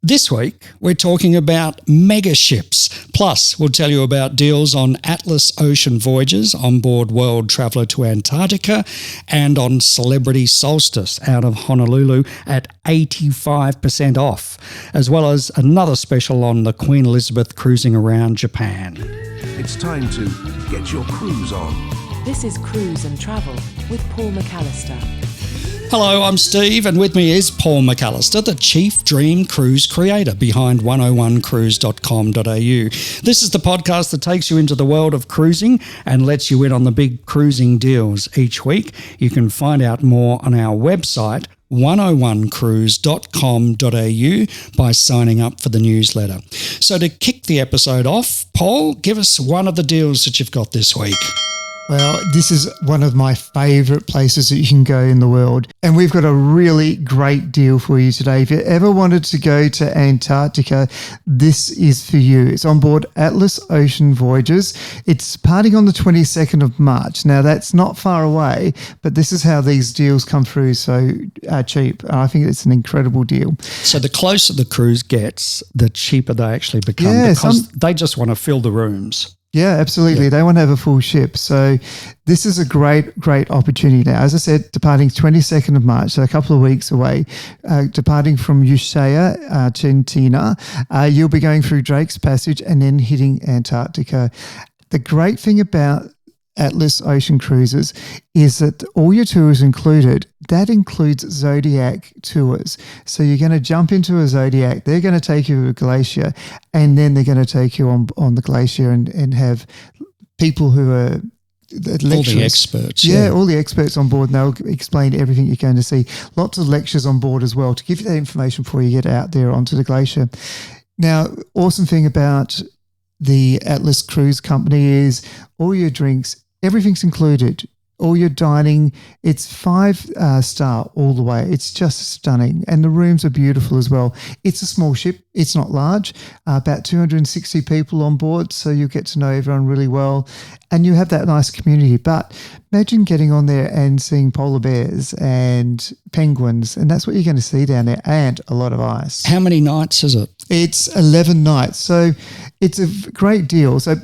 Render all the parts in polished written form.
This week, we're talking about mega ships. Plus, we'll tell you about deals on Atlas Ocean Voyages on board World Traveller to Antarctica and on Celebrity Solstice out of Honolulu at 85% off, as well as another special on the Queen Elizabeth cruising around Japan. It's time to get your cruise on. This is Cruise and Travel with Paul McAllister. Hello, I'm Steve, and with me is Paul McAllister, the Chief Dream Cruise creator behind 101cruise.com.au. This is the podcast that takes you into the world of cruising and lets you in on the big cruising deals each week. You can find out more on our website, 101cruise.com.au, by signing up for the newsletter. So to kick the episode off, Paul, give us one of the deals that you've got this week. Well, this is one of my favourite places that you can go in the world. And we've got a really great deal for you today. If you ever wanted to go to Antarctica, this is for you. It's on board Atlas Ocean Voyages. It's departing on the 22nd of March. Now, that's not far away, but this is how these deals come through so cheap. I think it's an incredible deal. So the closer the cruise gets, the cheaper they actually become, because they just want to fill the rooms. Yeah, absolutely. Yeah. They want to have a full ship. So this is a great opportunity now. As I said, departing 22nd of March, so a couple of weeks away, departing from Ushuaia, Argentina. You'll be going through Drake's Passage and then hitting Antarctica. The great thing about Atlas Ocean Cruises is that all your tours included. That includes Zodiac tours. So you're going to jump into a Zodiac. They're going to take you to a glacier, and then they're going to take you on the glacier and have people who are lecturers. All the experts. Yeah, all the experts on board, and they'll explain everything you're going to see. Lots of lectures on board as well to give you that information before you get out there onto the glacier. Now, awesome thing about the Atlas Cruise Company is all your drinks, everything's included. All your dining, it's 5-star all the way. It's just stunning. And the rooms are beautiful as well. It's a small ship. It's not large. About 260 people on board, so you get to know everyone really well. And you have that nice community. But imagine getting on there and seeing polar bears and penguins, and that's what you're going to see down there, and a lot of ice. How many nights is it? It's 11 nights. So it's a great deal. So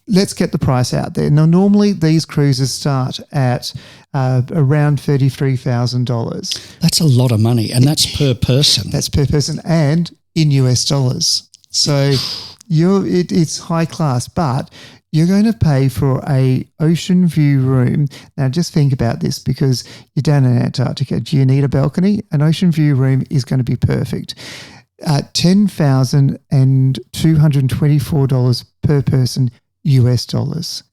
let's get the price out there. Now, normally these cruises start at around $33,000. That's a lot of money, and that's per person. That's per person and in US dollars. So it's high class, but you're going to pay for a ocean view room. Now, just think about this, because you're down in Antarctica. Do you need a balcony? An ocean view room is going to be perfect. $10,224 per person, US dollars.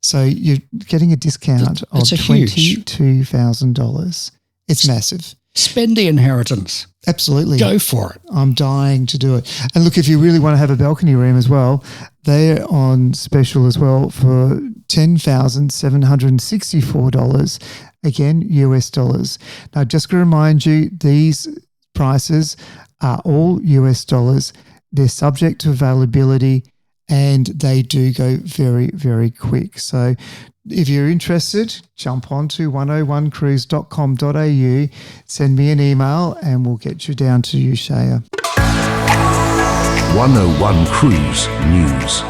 So you're getting a discount of $22,000. It's massive. Spend the inheritance. Absolutely. Go for it. I'm dying to do it. And look, if you really want to have a balcony room as well, they're on special as well for $10,764, again, US dollars. Now, just to remind you, these prices are all US dollars. They're subject to availability, and they do go very, very quick. So if you're interested, jump on to 101cruise.com.au, send me an email, and we'll get you down to Ushuaia. 101 Cruise News.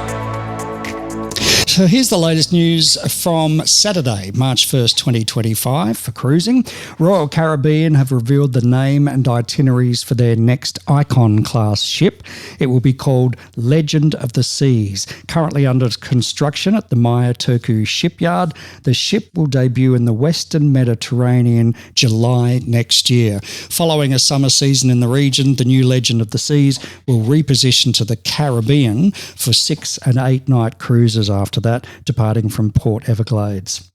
So here's the latest news from Saturday, March 1st, 2025 for cruising. Royal Caribbean have revealed the name and itineraries for their next Icon-class ship. It will be called Legend of the Seas. Currently under construction at the Maya Turku shipyard, the ship will debut in the Western Mediterranean July next year. Following a summer season in the region, the new Legend of the Seas will reposition to the Caribbean for 6 and 8 night cruises after that, departing from Port Everglades.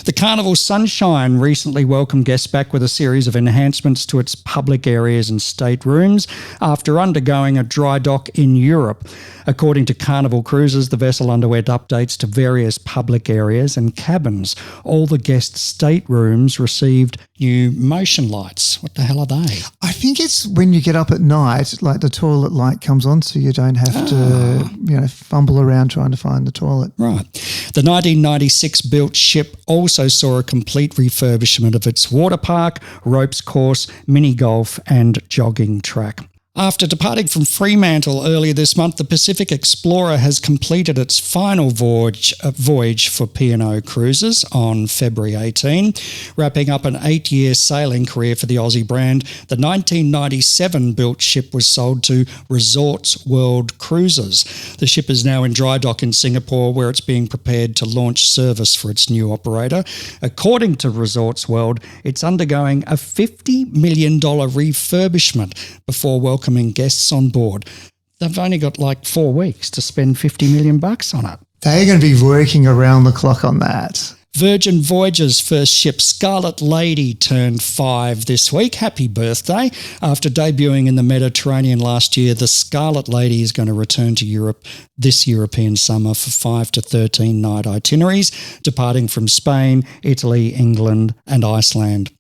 The Carnival Sunshine recently welcomed guests back with a series of enhancements to its public areas and staterooms after undergoing a dry dock in Europe. According to Carnival Cruises, the vessel underwent updates to various public areas and cabins. All the guest staterooms received new motion lights. What the hell are they? I think it's when you get up at night, like the toilet light comes on, so you don't have to, fumble around trying to find the toilet. Right. The 1996 built ship also saw a complete refurbishment of its water park, ropes course, mini golf and jogging track. After departing from Fremantle earlier this month, the Pacific Explorer has completed its final voyage for P&O Cruises on February 18, wrapping up an 8-year sailing career for the Aussie brand. The 1997-built ship was sold to Resorts World Cruises. The ship is now in dry dock in Singapore, where it's being prepared to launch service for its new operator. According to Resorts World, it's undergoing a $50 million refurbishment before welcoming guests on board. They've only got like 4 weeks to spend $50 million on it. They're going to be working around the clock on that. Virgin Voyages' first ship, Scarlet Lady, turned 5 this week. Happy birthday. After debuting in the Mediterranean last year, the Scarlet Lady is going to return to Europe this European summer for 5 to 13 night itineraries, departing from Spain, Italy, England and Iceland.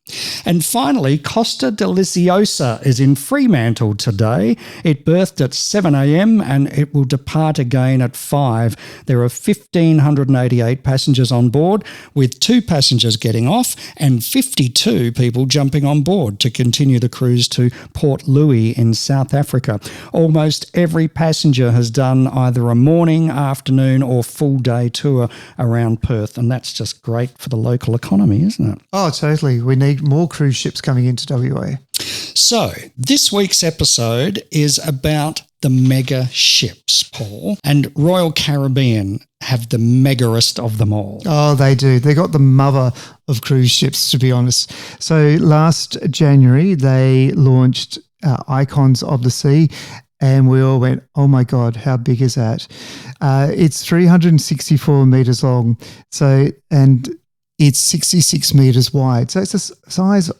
And finally, Costa Deliciosa is in Fremantle today. It berthed at 7 a.m. and it will depart again at 5. There are 1,588 passengers on board, with 2 passengers getting off and 52 people jumping on board to continue the cruise to Port Louis in South Africa. Almost every passenger has done either a morning, afternoon or full day tour around Perth, and that's just great for the local economy, isn't it? Oh, totally. We need more cruise ships coming into WA. So this week's episode is about the mega ships, Paul, and Royal Caribbean have the megaest of them all. Oh, they do. They got the mother of cruise ships, to be honest. So last January, they launched Icons of the Sea, and we all went, oh my God, how big is that? It's 364 metres long, and it's 66 metres wide. So it's a size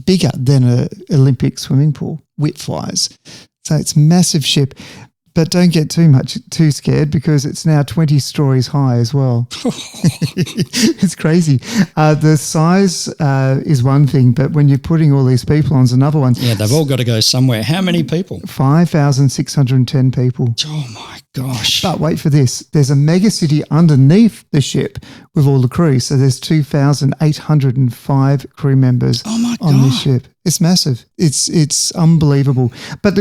bigger than an Olympic swimming pool, width-wise. So it's a massive ship. But don't get too scared, because it's now 20 stories high as well. It's crazy. The size is one thing, but when you're putting all these people on, is another one. Yeah, they've all got to go somewhere. How many people? 5,610 people. Oh my gosh. But wait for this. There's a mega city underneath the ship with all the crew. So there's 2,805 crew members on this ship. It's massive. It's unbelievable. But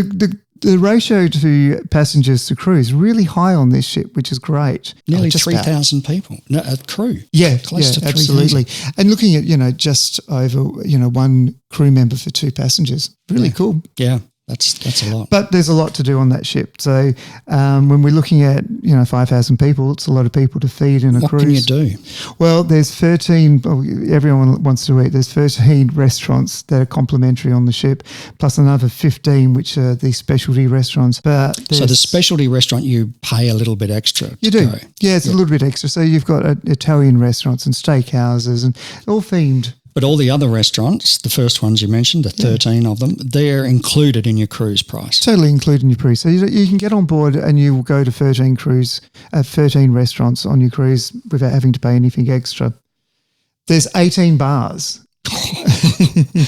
the ratio to passengers to crew is really high on this ship, which is great. Nearly 3,000 people. No, a crew. Yeah, close to 3,000. Absolutely. And looking at, just over, 1 crew member for 2 passengers. Really cool. Yeah. That's a lot. But there's a lot to do on that ship. So when we're looking at, 5,000 people, it's a lot of people to feed in a cruise. What can you do? Well, there's 13, everyone wants to eat. There's 13 restaurants that are complimentary on the ship, plus another 15, which are the specialty restaurants. So the specialty restaurant, you pay a little bit extra You do. Yeah, it's a little bit extra. So you've got Italian restaurants and steakhouses and all themed. But all the other restaurants, the first ones you mentioned, the 13 of them, they're included in your cruise price. Totally included in your cruise. So you can get on board and you will go to 13 restaurants on your cruise without having to pay anything extra. There's 18 bars.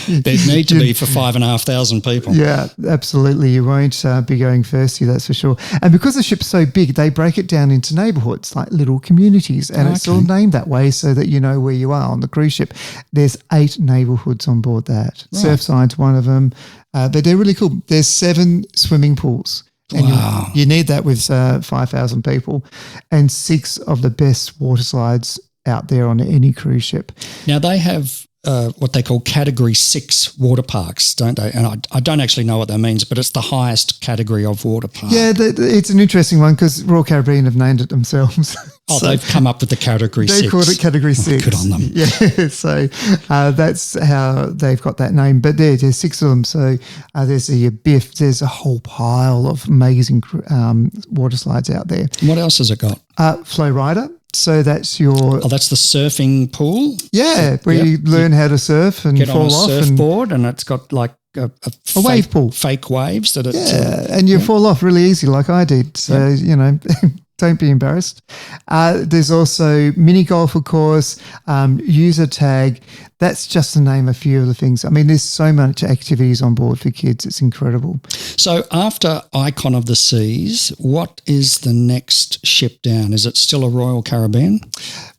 There'd need to be for 5,500 people. Yeah, absolutely. You won't be going thirsty, that's for sure. And because the ship's so big, they break it down into neighbourhoods, like little communities, and it's all named that way so that you know where you are on the cruise ship. There's 8 neighbourhoods on board that. Right. Surfside's one of them, but they're really cool. There's 7 swimming pools. And you need that with 5,000 people, and 6 of the best water slides out there on any cruise ship. Now they have what they call Category 6 water parks, don't they? And I don't actually know what that means, but it's the highest category of water park. Yeah, it's an interesting one because Royal Caribbean have named it themselves. Oh, so they've come up with the Category 6. They called it Category 6. Good on them. Yeah, so that's how they've got that name. But there's 6 of them. So there's the Biff. There's a whole pile of amazing water slides out there. What else has it got? Flow Rider. So that's your... Oh, that's the surfing pool? Yeah, where you learn how to surf and fall off. Get on a surfboard and it's got like a wave pool. Fake waves. And you fall off really easy like I did. So, don't be embarrassed. There's also mini golf, of course, user tag. That's just to name a few of the things. I mean, there's so much activities on board for kids. It's incredible. So after Icon of the Seas, what is the next ship down? Is it still a Royal Caribbean?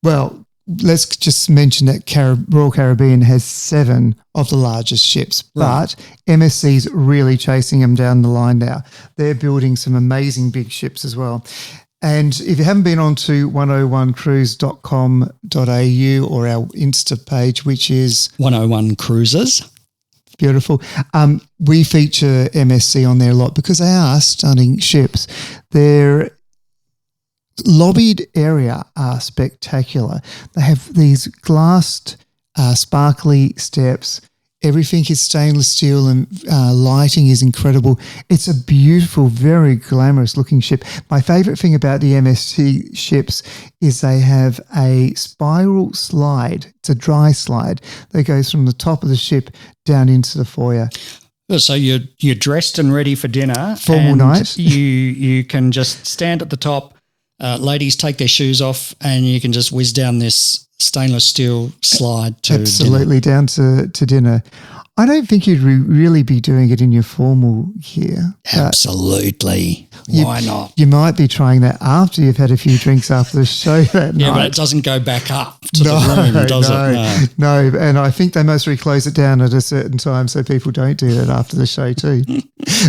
Well, let's just mention that Royal Caribbean has 7 of the largest ships, but MSC's really chasing them down the line now. They're building some amazing big ships as well. And if you haven't been on to 101cruise.com.au or our Insta page, which is 101 Cruises. Beautiful. We feature MSC on there a lot because they are stunning ships. Their lobbied area are spectacular. They have these glassed, sparkly steps. Everything is stainless steel and lighting is incredible. It's a beautiful, very glamorous looking ship. My favourite thing about the MSC ships is they have a spiral slide. It's a dry slide that goes from the top of the ship down into the foyer. So you're dressed and ready for dinner. Formal night. You can just stand at the top. Ladies take their shoes off and you can just whiz down this stainless steel slide to absolutely dinner. Down to dinner. I don't think you'd really be doing it in your formal gear. Absolutely. Why not? You might be trying that after you've had a few drinks after the show that night. Yeah, but it doesn't go back up to the room, does it? No, and I think they mostly close it down at a certain time so people don't do that after the show too.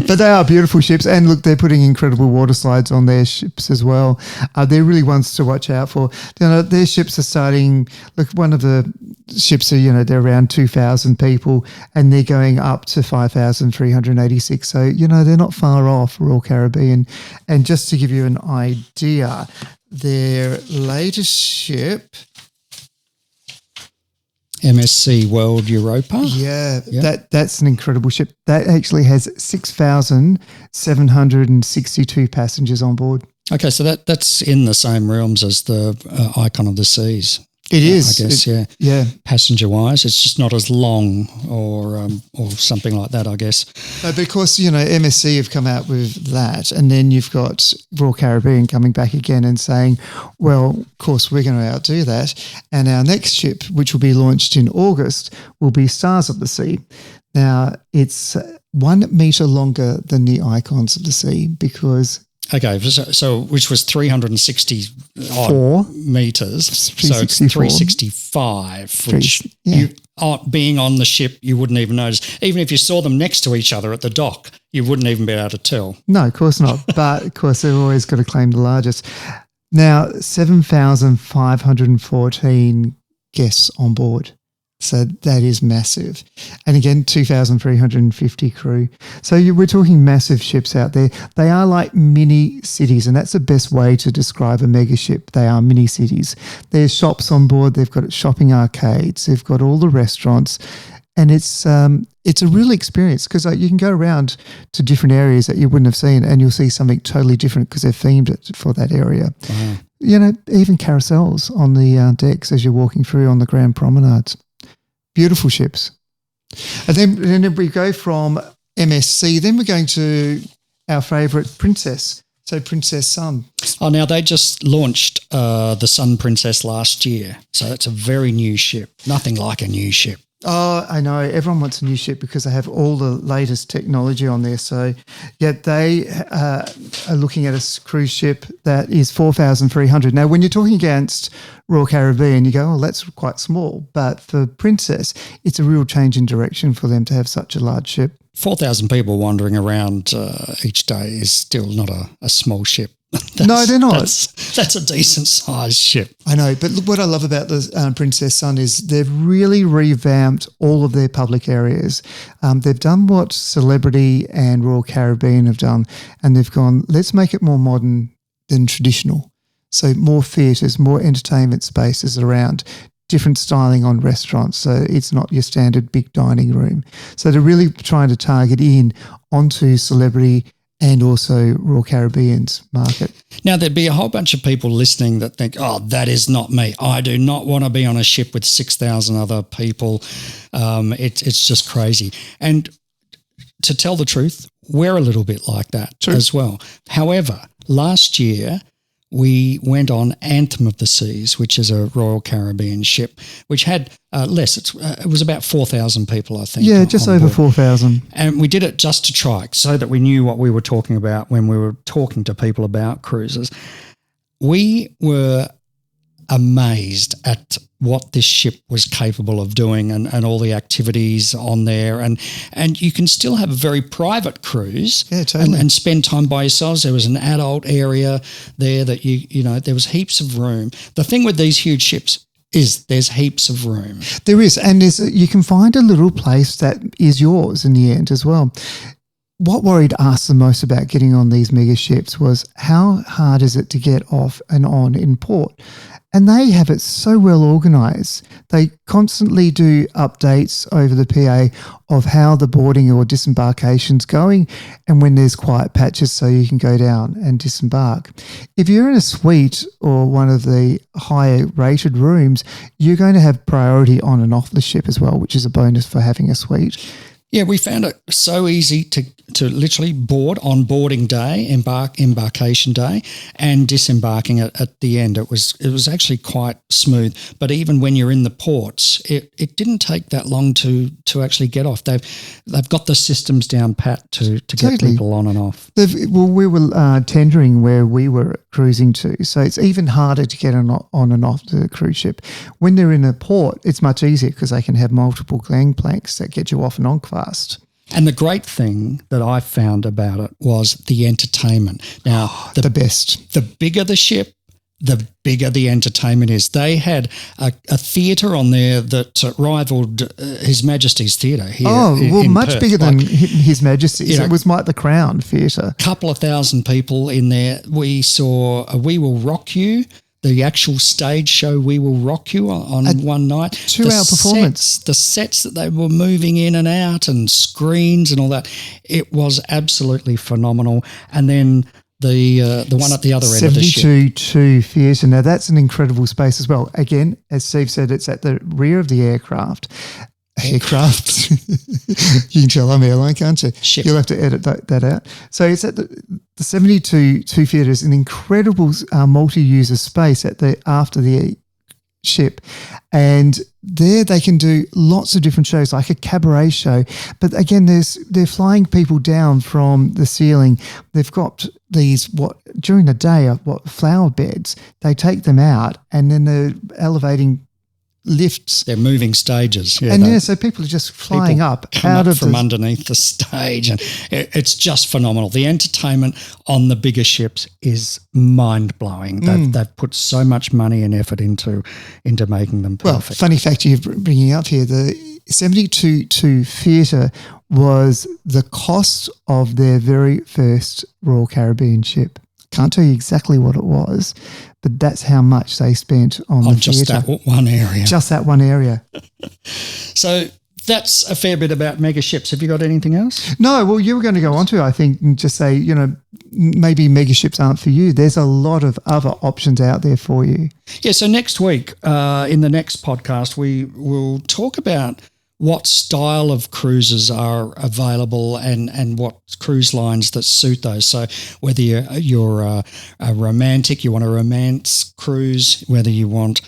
But they are beautiful ships, and look, they're putting incredible water slides on their ships as well. They're really ones to watch out for. Their ships are starting, look, one of the ships are, they're around 2,000 people, and they're going up to 5,386. So, they're not far off Royal Caribbean. And just to give you an idea, their latest ship, MSC World Europa. Yeah, that's an incredible ship. That actually has 6,762 passengers on board. Okay, so that's in the same realms as the Icon of the Seas. It is, I guess, yeah. Passenger-wise, it's just not as long or something like that, I guess. But of course, MSC have come out with that, and then you've got Royal Caribbean coming back again and saying, well, of course, we're going to outdo that. And our next ship, which will be launched in August, will be Stars of the Sea. Now, it's 1 metre longer than the Icons of the Sea because... Okay, so which was 364 metres. So it's 365, which being on the ship, you wouldn't even notice. Even if you saw them next to each other at the dock, you wouldn't even be able to tell. No, of course not. But, of course, they've always got to claim the largest. Now, 7,514 guests on board. So that is massive. And again, 2,350 crew. So we're talking massive ships out there. They are like mini cities, and that's the best way to describe a mega ship. They are mini cities. There's shops on board. They've got shopping arcades. They've got all the restaurants. And it's a real experience because you can go around to different areas that you wouldn't have seen, and you'll see something totally different because they've themed it for that area. Wow. Even carousels on the decks as you're walking through on the Grand Promenades. Beautiful ships. And then we go from MSC, then we're going to our favourite Princess, so Princess Sun. Oh, now they just launched the Sun Princess last year, so that's a very new ship. Nothing like a new ship. Oh, I know. Everyone wants a new ship because they have all the latest technology on there. So, they are looking at a cruise ship that is 4,300. Now, when you're talking against Royal Caribbean, you go, oh, that's quite small. But for Princess, it's a real change in direction for them to have such a large ship. 4,000 people wandering around each day is still not a small ship. No, they're not. That's a decent sized ship. I know, but look, what I love about the Princess Sun is they've really revamped all of their public areas. They've done what Celebrity and Royal Caribbean have done, and they've gone, let's make it more modern than traditional. So more theatres, more entertainment spaces around, different styling on restaurants. So it's not your standard big dining room. So they're really trying to target in onto Celebrity and also Royal Caribbean's market. Now, there'd be a whole bunch of people listening that think, oh, that is not me. I do not want to be on a ship with 6,000 other people. It's just crazy. And to tell the truth, we're a little bit like that as well. However, last year we went on Anthem of the Seas, which is a Royal Caribbean ship, which had less. It was about 4,000 people, I think. Yeah, just over 4,000. And we did it just to try, so that we knew what we were talking about when we were talking to people about cruises. We were amazed at what this ship was capable of doing and all the activities on there. And you can still have a very private cruise and spend time by yourselves. There was an adult area there that there was heaps of room. The thing with these huge ships is there's heaps of room. There is, and you can find a little place that is yours in the end as well. What worried us the most about getting on these mega ships was how hard is it to get off and on in port? And they have it so well organised. They constantly do updates over the PA of how the boarding or disembarkation's going and when there's quiet patches so you can go down and disembark. If you're in a suite or one of the higher rated rooms, you're going to have priority on and off the ship as well, which is a bonus for having a suite. Yeah, we found it so easy to literally board on boarding day, embarkation day, and disembarking at the end. It was actually quite smooth. But even when you're in the ports, it didn't take that long to actually get off. They've got the systems down pat to get people on and off. We were tendering where we were cruising to, so it's even harder to get on and off the cruise ship. When they're in a port, it's much easier because they can have multiple gangplanks that get you off and on fast. And the great thing that I found about it was the entertainment. Now, the best. The bigger the ship, the bigger the entertainment is. They had a theatre on there that rivaled His Majesty's Theatre here. Much Perth. bigger than His Majesty's. It was like the Crown Theatre. A couple of thousand people in there. We saw We Will Rock You, the actual stage show We Will Rock You on one night. 2-hour performance. The sets that they were moving in and out and screens and all that, it was absolutely phenomenal. And then the one at the other end of the ship. 72-2 theatre. Now, that's an incredible space as well. Again, as Steve said, it's at the rear of the aircraft. You can tell I'm airline, can't you? Ship. You'll have to edit that out. So it's at the 72-2 theatre is an incredible multi-user space after the ship, and there they can do lots of different shows, like a cabaret show. But again, they're flying people down from the ceiling. They've got these during the day flower beds. They take them out, and then they're elevating lifts. They're moving stages. So people are just flying from underneath the stage, and it's just phenomenal. The entertainment on the bigger ships is mind-blowing. They've put so much money and effort into making them perfect. Well, funny fact you're bringing up here, the 72-2 theatre was the cost of their very first Royal Caribbean ship. Can't tell you exactly what it was, but that's how much they spent on the just theatre. that one area. Just that one area. So that's a fair bit about mega ships. Have you got anything else? No, well, you were going to go on to, I think, and just say, maybe mega ships aren't for you. There's a lot of other options out there for you. Yeah, so next week, in the next podcast, we will talk about what style of cruises are available and what cruise lines that suit those. So whether you're a romantic, you want a romance cruise, whether you want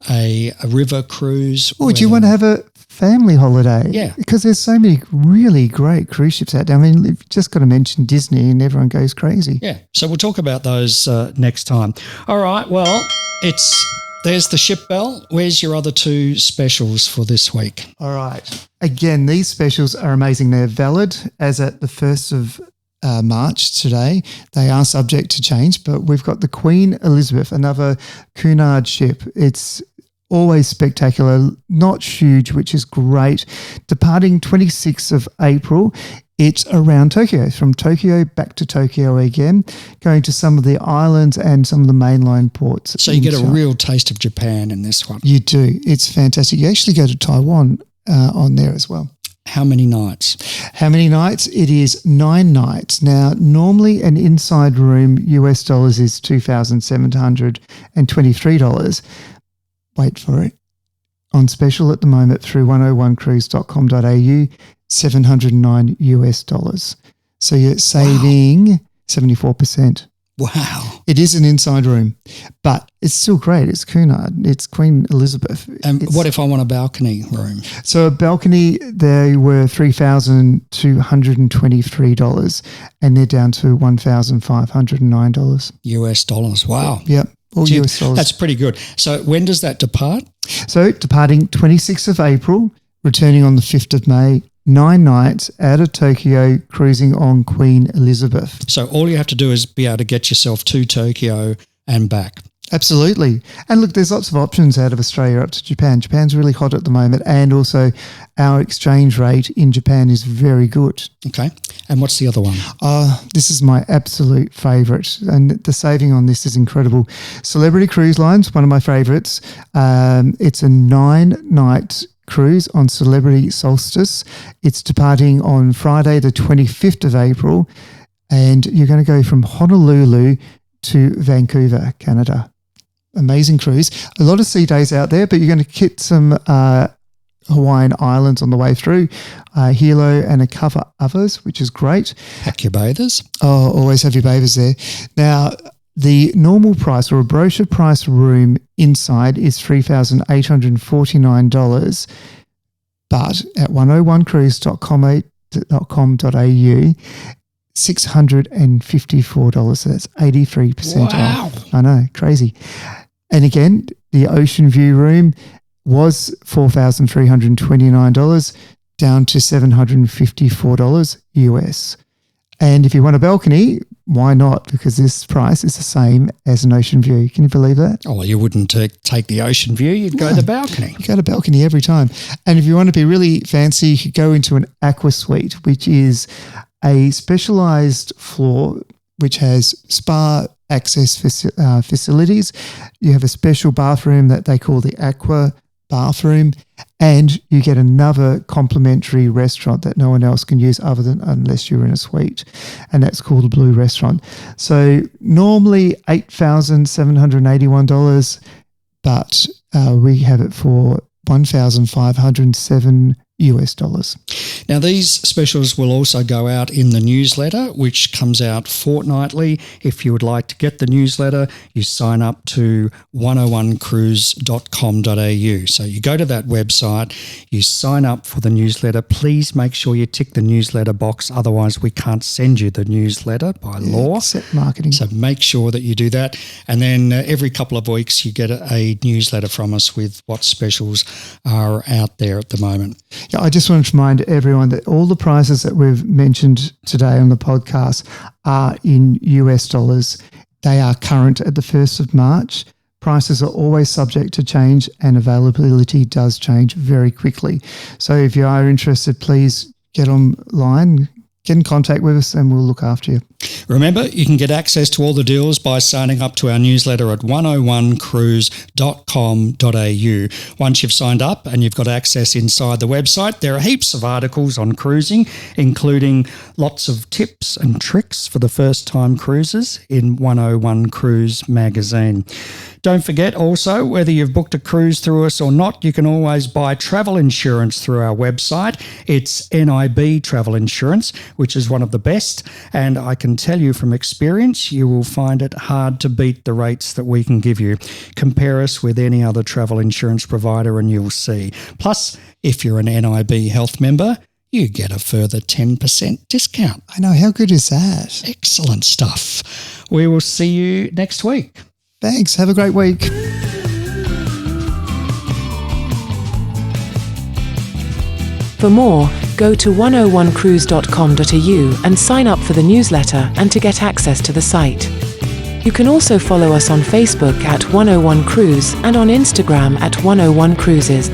a river cruise. Or do you want to have a family holiday? Yeah. Because there's so many really great cruise ships out there. I mean, you've just got to mention Disney and everyone goes crazy. Yeah. So we'll talk about those next time. All right. Well, there's the ship bell. Where's your other two specials for this week? All right. Again, these specials are amazing. They're valid as at the 1st of March today. They are subject to change, but we've got the Queen Elizabeth, another Cunard ship. It's always spectacular, not huge, which is great. Departing 26th of April. It's around Tokyo, from Tokyo back to Tokyo again, going to some of the islands and some of the mainline ports. So you get a real taste of Japan in this one. You do. It's fantastic. You actually go to Taiwan on there as well. How many nights? How many nights? It is 9 nights. Now, normally an inside room US dollars is $2,723. Wait for it. On special at the moment through 101cruise.com.au, $709 US. So you're saving 74%. Wow. It is an inside room, but it's still great. It's Cunard. It's Queen Elizabeth. And what if I want a balcony room? So a balcony, they were $3,223 and they're down to $1,509. US dollars. Wow. Yep. All US dollars. That's pretty good. So when does that depart? So departing 26th of April, returning on the 5th of May, 9 nights out of Tokyo, cruising on Queen Elizabeth. So all you have to do is be able to get yourself to Tokyo and back. Absolutely. And look, there's lots of options out of Australia up to Japan. Japan's really hot at the moment, and also our exchange rate in Japan is very good. Okay. And what's the other one? This is my absolute favourite, and the saving on this is incredible. Celebrity Cruise Lines, one of my favourites. It's a 9-night cruise on Celebrity Solstice. It's departing on Friday, the 25th of April, and you're going to go from Honolulu to Vancouver, Canada. Amazing cruise. A lot of sea days out there, but you're going to hit some Hawaiian islands on the way through, Hilo and a couple others, which is great. Pack your bathers. Oh, always have your bathers there. Now, the normal price or a brochure price room inside is $3,849, but at 101cruise.com.au, $654. So that's 83% Wow. off. I know, crazy. And again, the ocean view room was $4,329 down to $754 US. And if you want a balcony, why not? Because this price is the same as an ocean view. Can you believe that? Oh, well, you wouldn't take the ocean view. You'd go the balcony. You go to balcony every time. And if you want to be really fancy, you could go into an aqua suite, which is a specialized floor which has spa access facilities. You have a special bathroom that they call the aqua bathroom, and you get another complimentary restaurant that no one else can use unless you're in a suite, and that's called the Blue Restaurant. So normally $8,781, but we have it for $1,507 US dollars. Now, these specials will also go out in the newsletter, which comes out fortnightly. If you would like to get the newsletter, you sign up to 101cruise.com.au. So you go to that website, you sign up for the newsletter. Please make sure you tick the newsletter box, otherwise we can't send you the newsletter by law. Except marketing. So make sure that you do that. And then every couple of weeks you get a newsletter from us with what specials are out there at the moment. Yeah, I just wanted to remind everyone that all the prices that we've mentioned today on the podcast are in US dollars. They are current at the 1st of March. Prices are always subject to change, and availability does change very quickly. So if you are interested, please get online, get in contact with us, and we'll look after you. Remember, you can get access to all the deals by signing up to our newsletter at 101cruise.com.au. Once you've signed up and you've got access inside the website, there are heaps of articles on cruising, including lots of tips and tricks for the first-time cruisers in 101 Cruise magazine. Don't forget also, whether you've booked a cruise through us or not, you can always buy travel insurance through our website. It's NIB Travel Insurance, which is one of the best, and I can tell you from experience, you will find it hard to beat the rates that we can give you. Compare us with any other travel insurance provider and you'll see. Plus, if you're an NIB Health member, you get a further 10% discount. I know, how good is that? Excellent stuff. We will see you next week. Thanks. Have a great week. For more, go to 101cruise.com.au and sign up for the newsletter and to get access to the site. You can also follow us on Facebook at 101 Cruise and on Instagram at 101 Cruises.